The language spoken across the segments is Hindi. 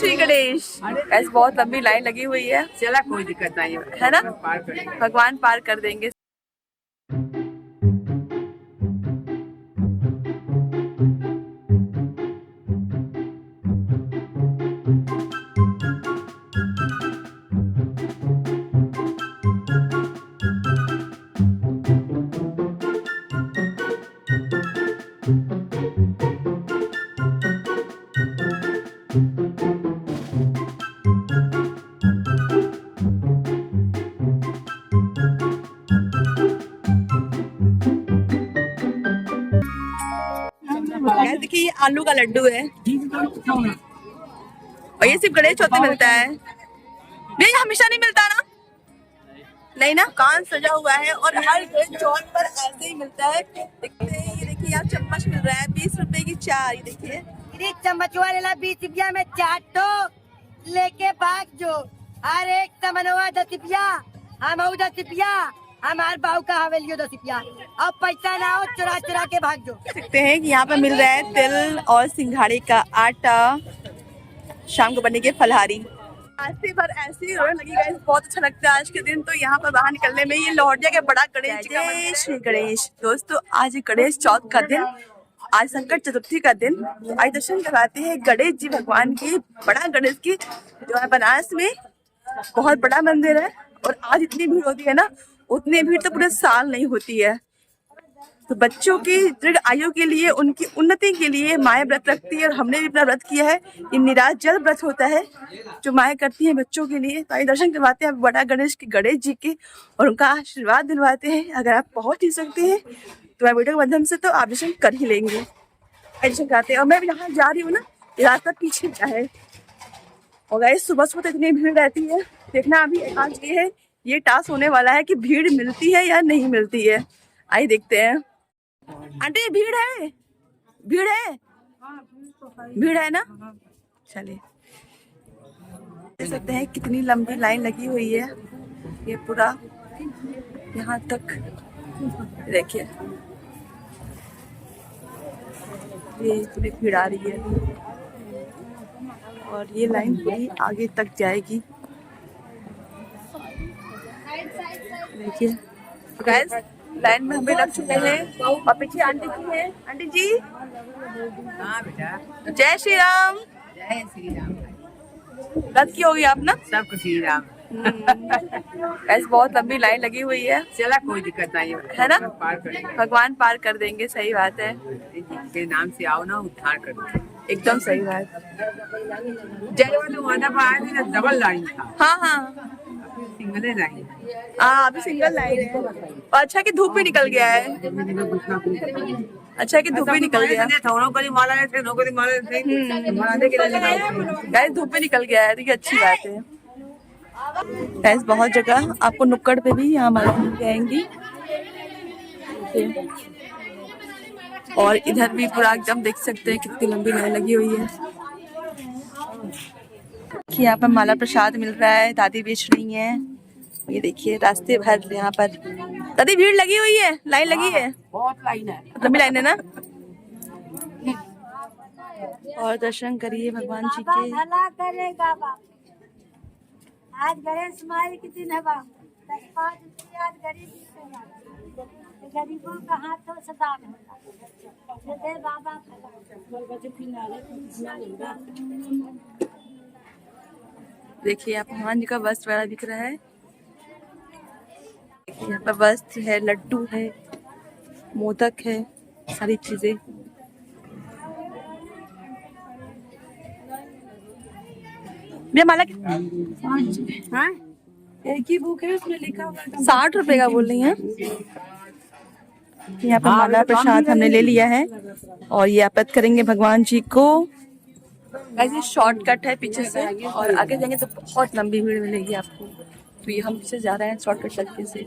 श्री गणेश। ऐसे बहुत लंबी लाइन लगी हुई है। चला कोई दिक्कत नहीं है ना, पार भगवान पार कर देंगे। देखिए ये आलू का लड्डू है और ये सिर्फ गणेश चौथ में मिलता है। ये हमेशा नहीं मिलता ना, नहीं ना। कान सजा हुआ है और हर गणेश चौथ पर ऐसे ही मिलता है। देखते हैं, ये देखिए यहाँ चम्मच मिल रहा है 20 रुपए की 4। ये देखिए चम्मच वाले 20 रुपया में 4 तो लेके भाग जो। हर एक समनवा 10 रुपया, हम 10 रुपया, हमारे बाबू का हवेलियो 10 रुपया। अब पैसा ना हो चुरा चुरा के भाग जो। देखते हैं कि यहाँ पे मिल रहा है तिल और सिंघाड़े का आटा, शाम को बनेगी फलहारी। आज से भर ऐसी ही रौनक लगी गाइस, बहुत अच्छा लगता है आज के दिन। तो यहाँ पर बाहर निकलने में ये लौटिया के बड़ा गणेश जी का मंदिर है। श्री गणेश दोस्तों, आज गणेश चौथ का दिन, आज संकट चतुर्थी का दिन। आज दर्शन करवाते हैं गणेश जी भगवान की, बड़ा गणेश की, जो है बनारस में बहुत बड़ा मंदिर है। और आज इतनी भीड़ होती है ना, उतनी भीड़ तो पूरे साल नहीं होती है। तो बच्चों की दृढ़ आयु के लिए, उनकी उन्नति के लिए माएँ व्रत रखती है और हमने भी अपना व्रत किया है। ये निराजल व्रत होता है जो माएँ करती हैं बच्चों के लिए। तो आइए दर्शन करवाते हैं बड़ा गणेश के, गणेश जी के, और उनका आशीर्वाद दिलवाते हैं। अगर आप पहुंच नहीं सकते हैं तो मैं वीडियो के माध्यम से तो आप दर्शन कर ही लेंगे। दर्शन कराते हैं। और मैं भी जहाँ जा रही हूँ ना, रास्ता पीछे क्या है। और गाइस सुबह सुबह तो इतनी भीड़ रहती है। देखना अभी आज ये है, ये टास्क होने वाला है कि भीड़ मिलती है या नहीं मिलती है। आइए देखते हैं। आंटी भीड़ है, भीड़ है, भीड़ है ना। चलिए देख सकते हैं कितनी लंबी लाइन लगी हुई है। ये पूरा यहाँ तक देखिए, ये पूरी भीड़ आ रही है और ये लाइन पूरी आगे तक जाएगी। देखिए गाइस, लाइन में हमें लग चुके हैं और पीछे आंटी जी हैं। आंटी जी हाँ बेटा, जय श्री राम। जय श्री राम। रथ की होगी आप ना। सबको श्री राम। ऐसे बहुत लंबी लाइन लगी हुई है। चला कोई दिक्कत नहीं है ना, पार कर भगवान पार कर देंगे। सही बात है, के नाम से आओ ना, उद्धार कर दो। एकदम सही बात। जय वाला पाया था, डबल लाइन था। हाँ हाँ, सिंगल लाइन। हाँ अभी सिंगल लाइन है। और अच्छा कि धूप भी निकल गया है। अच्छा कि धूप भी निकल गया। गाइस धूप भी निकल गया है, देखिए अच्छी बात है। गाइस बहुत जगह आपको नुक्कड़ पे भी यहाँ माला मिल जाएंगी। और इधर भी पूरा एकदम देख सकते हैं कितनी लंबी लाइन लगी हुई है। यहाँ पर माला प्रसाद मिल रहा है, दादी बेच रही हैं। ये देखिए रास्ते भर यहाँ पर दादी भीड़ लगी हुई है, लाइन लगी है, बहुत लाइन है, लंबी लाइन है ना। और दर्शन करिए भगवान जी के। भला करेगा बाबा। आज गणेश माई के दिन है बाबा। 5 रुपया गरीबी से, गरीबों का हाथों से दान होगा। जय बाबा। देखिए यहाँ भगवान जी का वस्त्र वगैरह दिख रहा है। यहाँ पर वस्त्र है, लड्डू है, मोदक है, सारी चीजें। ये माला हाँ? एक ही बुक है, उसमें लिखा हुआ 60 रुपए का बोल रही हैं। यहाँ पर माला प्रसाद हमने ले लिया है और ये अर्पित करेंगे भगवान जी को। ऐसे शॉर्टकट है पीछे से, और आगे जाएंगे तो बहुत लंबी भीड़ मिलेगी आपको। तो ये हम पीछे जा रहे हैं शॉर्टकट तरीके से।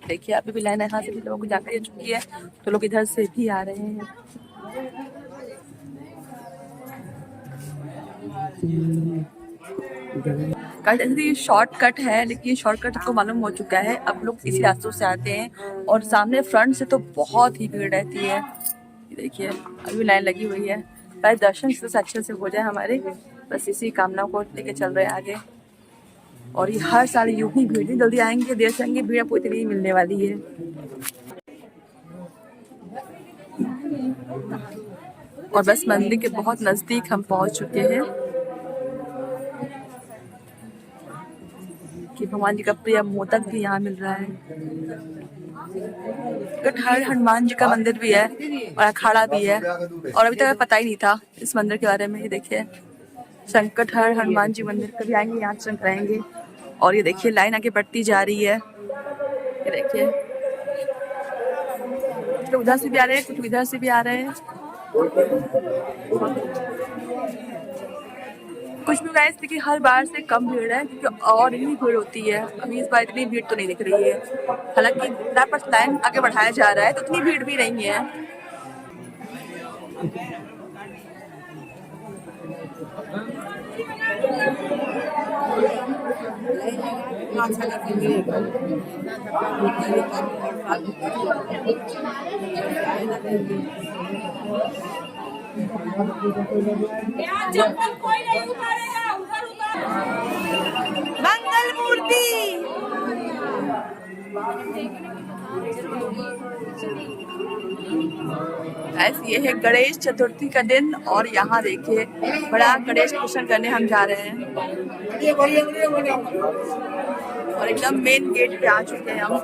देखिए अभी भी लाइन यहाँ से भी लोगों को जाकर जा चुकी है, तो लोग इधर से भी आ रहे हैं। ये शॉर्टकट है, लेकिन शॉर्टकट आपको मालूम हो चुका है। अब लोग इसी रास्तों से आते हैं और सामने फ्रंट से तो बहुत ही भीड़ रहती है। देखिए अभी लाइन लगी हुई है। पहले दर्शन से अच्छे से हो जाए हमारे, बस इसी कामना को लेके चल रहे हैं आगे। और ये हर साल यूं ही भीड़, नहीं जल्दी आएंगे देर से आएंगे, भीड़ आपको इतनी ही मिलने वाली है। और बस मंदिर के बहुत नजदीक हम पहुंच चुके हैं कि भगवान जी का प्रिय मोदक भी यहाँ मिल रहा है। कटहर हनुमान जी का मंदिर भी है और अखाड़ा भी है, और अभी तक पता ही नहीं था इस मंदिर के बारे में। ये देखिए संकटहर हनुमान जी मंदिर, कभी आएंगे यहाँ दर्शन कराएंगे। और ये देखिए लाइन आगे बढ़ती जा रही है, ये देखिए तो उधर से भी आ रहे हैं, कुछ इधर से भी आ रहे हैं। कुछ भी गाइस देखिए हर बार से कम भीड़ है, क्योंकि और ही भीड़ होती है। अभी इस बार इतनी भीड़ तो नहीं दिख रही है, हालांकि पर लाइन आगे बढ़ाया जा रहा है तो इतनी भीड़ भी नहीं है। मंगल मूर्ति ऐसे ये है गणेश चतुर्थी का दिन, और यहाँ देखिए बड़ा गणेश दर्शन करने हम जा रहे हैं। और एकदम मेन गेट पे आ चुके हैं हम।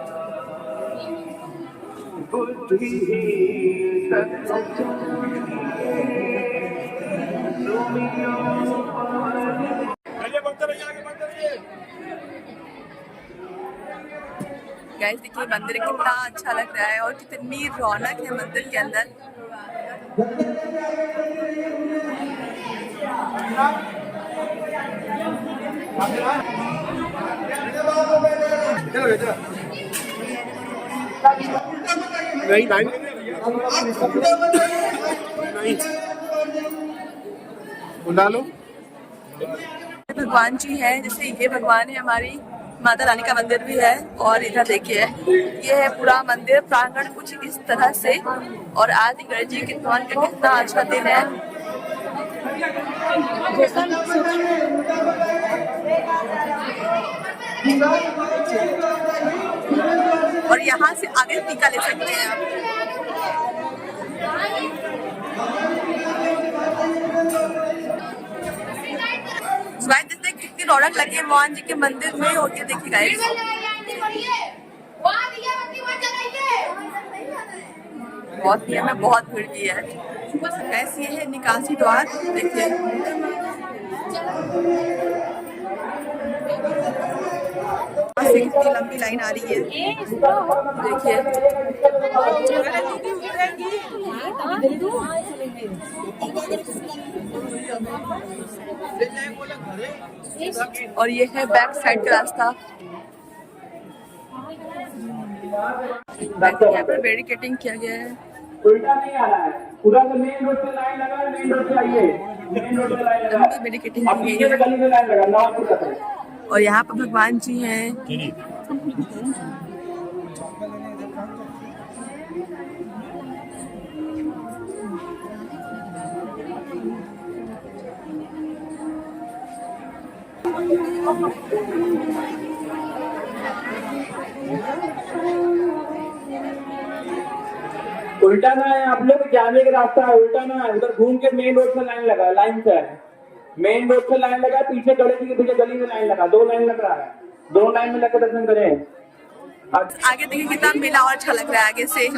गाइस देखिए मंदिर कितना अच्छा लग रहा है और कितनी रौनक है मंदिर के अंदर। भगवान जी हैं, जैसे ये भगवान है, हमारी माता रानी का मंदिर भी है। और इधर देखिए ये है पूरा मंदिर प्रांगण कुछ इस तरह से। और आज गणेश जी के भगवान का कितना अच्छा दिन है। और यहाँ से आगे टीका ले सकते हैं आप। कितनी रौनक लगी है भगवान जी के मंदिर में। और ये देखिए गाइस बहुत नियम है, बहुत भीड़ भी है। ऐसी है निकासी द्वार, देखिए कितनी लंबी लाइन आ रही है, देखिए। और ये है बैक साइड का रास्ता। यहाँ पर बैरिकेडिंग किया गया है। उल्टा नहीं आ रहा है, पूरा मेन रोड से लाइन लगा, मेन रोड से आइए, मेन रोड से लाइन लगा, बैरिकेडिंग की गई है। गली में लाइन लगा, नवापुर तक। और यहाँ पर भगवान जी हैं। उल्टा ना है, आप लोग जाने का रास्ता है, उल्टा ना है, उधर घूम के मेन रोड से लाइन लगा, लाइन से है, मेन रोड से लाइन लगा, पीछे गणेश जी के पीछे गली में लाइन लगा, 2 लाइन लग रहा है, 2 लाइन में लगे दर्शन करें। आगे देखिए कितना मेला और अच्छा लग रहा है आगे से।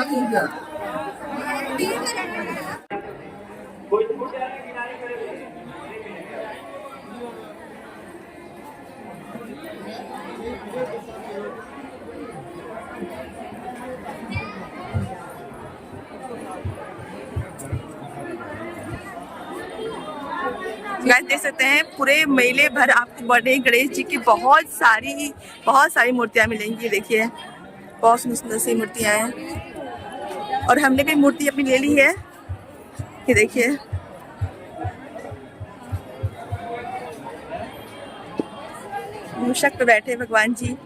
गाइस देख सकते हैं पूरे मेले भर आपको बड़े गणेश जी की बहुत सारी मूर्तियां मिलेंगी। देखिए बहुत सुंदर सुंदर सी मूर्तियां हैं। और हमने भी मूर्ति अपनी ले ली है, ये देखिए। मूषक पे बैठे भगवान जी।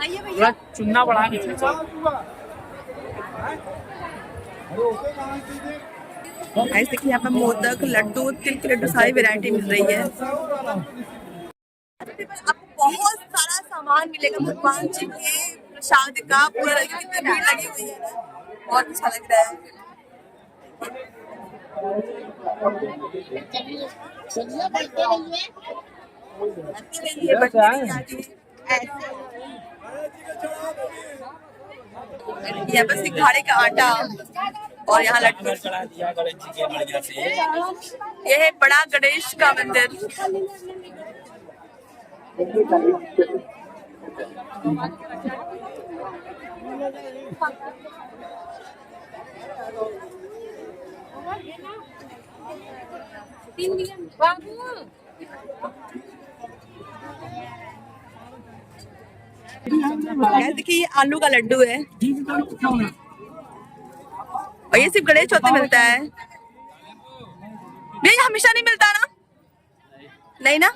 थोड़ा चुन्ना बढ़ा के खींचो। ऐसे देखिए यहाँ पे मोदक, लड्डू, तिल के लड्डू, सारी वैरायटी मिल रही है। आपको बहुत सारा सामान मिलेगा भगवान जी के प्रसाद का। पूरा कितनी भीड़ लगी हुई है ना, बहुत अच्छा लग रहा है। यहाँ पर सिंघाड़े का आटा और यहाँ लड्डू। ये है बड़ा गणेश का मंदिर। देखिए ये आलू का लड्डू है और ये सिर्फ गणेश चौथ में मिलता है। भैया हमेशा नहीं मिलता ना? नहीं ना,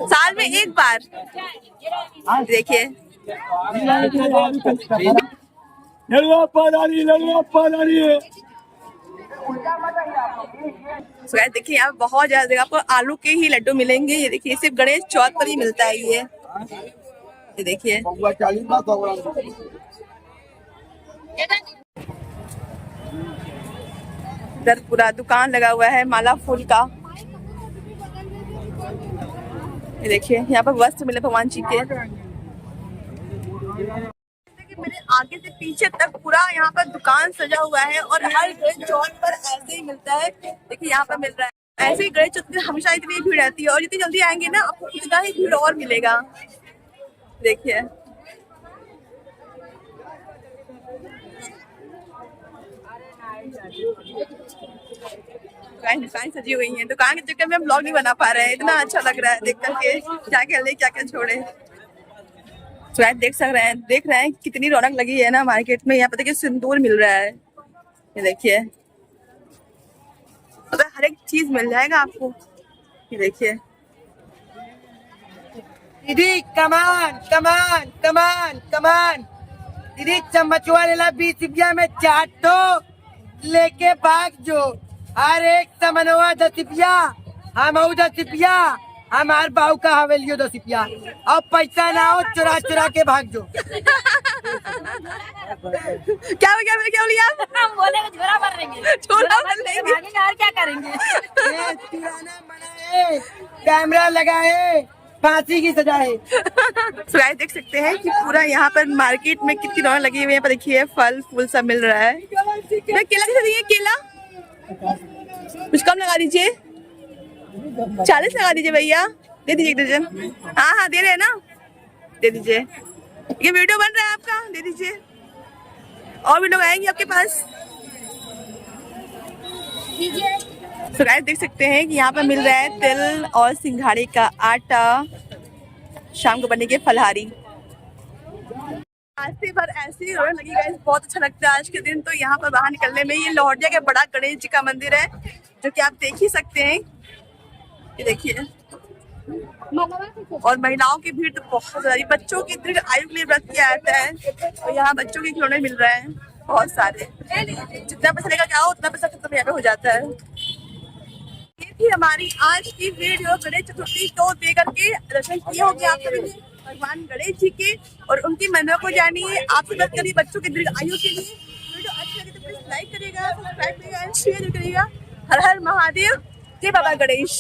साल में एक बार। देखिए देखिए यहाँ बहुत ज्यादा जगह आपको आलू के ही लड्डू मिलेंगे। ये देखिए सिर्फ गणेश चौथ पर ही मिलता है ये देखिए। इधर पूरा दुकान लगा हुआ है माला फूल का। ये देखिए यहाँ पर वस्त्र मिले भगवान जी के। मेरे आगे से पीछे तक पूरा यहाँ पर दुकान सजा हुआ है और हर गणेश चौथ पर ऐसे ही मिलता है। देखिए यहाँ पर मिल रहा है ऐसे ही। गणेश चौथ में हमेशा इतनी भीड़ रहती है और जितनी जल्दी आएंगे ना आपको उतना ही भीड़ और मिलेगा। देखिए दुकान सजी हुई है। दुकान के चक्कर में हम ब्लॉग नहीं बना पा रहे हैं, इतना अच्छा लग रहा है देख करके क्या क्या ले क्या क्या छोड़े। देख रहे हैं कितनी रौनक लगी है ना मार्केट में। यहाँ पे देखिए सिंदूर मिल रहा है। ये देखिए तो हर एक चीज मिल जाएगा आपको। ये देखिए दीदी कमान कमान कमान कमान। दीदी चम्मचवा लेला 20 रुपया में चाटो लेके भाग जो। हर एक समनवा 10 रुपया, हम 10 रुपया, हमार बाऊ का हवेलियो 10 रुपया। अब पैसा ना हो चुरा चुरा के भाग जो। क्या बोली आप? हम बोले झोरा भर लेंगे, छोरा भर लेंगे, भागेंगे और क्या करेंगे। पुराना बनाए, कैमरा लगाए, फांसी की सजा है। गाइस देख सकते हैं कि पूरा यहाँ पर मार्केट में कितनी रौनक लगी हुई है। यहाँ पर देखिए फल फूल सब मिल रहा है। केला कैसे दिए? केला कुछ कम लगा दीजिए, 40 लगा दीजिए भैया। दे दीजिए एक दर्जन। हाँ दे रहे हैं ना, दे दीजिए। ये वीडियो बन रहा है आपका, दे दीजिए। और भी लोग आएंगे आपके पास। तो गाइस देख सकते हैं कि यहाँ पर मिल रहा है तिल और सिंघाड़े का आटा, शाम को बनेगी फलहारी। आज से भर ऐसी रौनक लगी गाइस, बहुत अच्छा लगता है आज के दिन तो यहाँ पर बाहर निकलने में। ये लौटिया के बड़ा गणेश जी का मंदिर है जो कि आप देख ही सकते हैं। ये देखिए और महिलाओं की भीड़ तो बहुत ज्यादा। बच्चों की दीर्घ आयु के लिए व्रत किया जाता है और यहाँ बच्चों के खिलौने मिल रहे हैं बहुत सारे। जितना पैसा लेकर आओ उतना पैसा खत्म यहाँ पे हो जाता है। ये थी हमारी आज की वीडियो गणेश चतुर्थी को दे करके। दर्शन किए होंगे आप सभी ने भगवान गणेश जी के और उनकी महिमा को जानिए। आपसे बात करिए बच्चों के दीर्घ आयु के लिए। वीडियो अच्छी लगी तो प्लीज लाइक करिएगा, सब्सक्राइब करिएगा, शेयर करिएगा। हर हर महादेव, जय बाबा गणेश।